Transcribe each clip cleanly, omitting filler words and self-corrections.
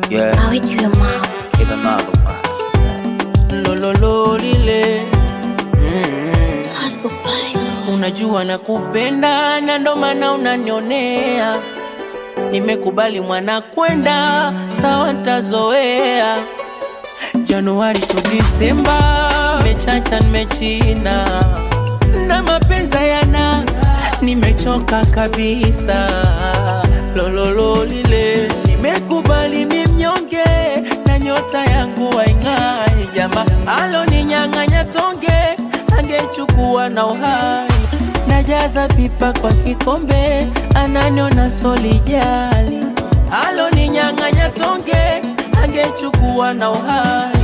Yeah. How it you mouth? Keep them up, Lolo lile. Hustle viral. Unajua nakupenda na ndo maana unanionea. Nimekubali mwana kwenda, sawa ntazoea. Januari to December, mechacha nimechina. Na mapenza yana, nimechoka kabisa. Lolo lile. Nimekubali mimnyonge, na nyota yangu waingai. Jama alo ninyang'anya tonge, angechukua na uhai. Najaza pipa kwa kikombe, ananiona solijali. Alo ninyang'anya tonge, angechukua na uhai.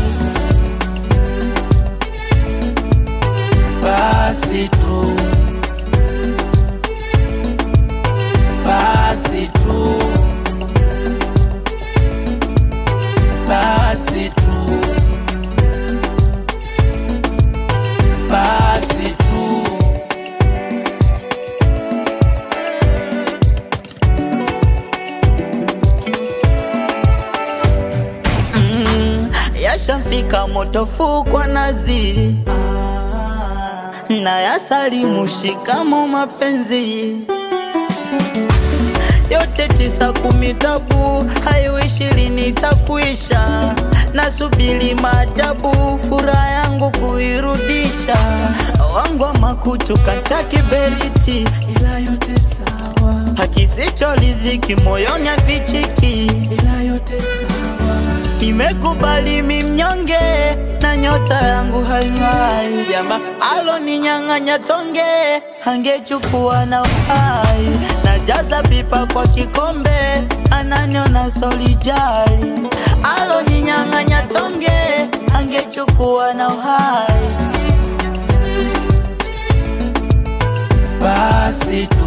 Basi tu, basi tu, basi tu, basi tu. Yashafika motofu kwa nazi na yasalimu shikamo mapenzi. Yote 9 10 tabu, hayo 20 itakuisha. Nasubiri maajabu, furaha yangu kuirudisha. Wangu wa makutu kata kiberiti, Ila yote sawa, hakisichoridhiki moyoni hafichiki. ila yote sawa. Nimekubali mimnyonge, na nyota yangu haing'ai. Jama alo ninyang'anya tonge, angechukua na uhai. Najaza pipa kwa kikombe, ananiona solijali. Alo ninyang'anya tonge, angechukua na uhai. Basi tu,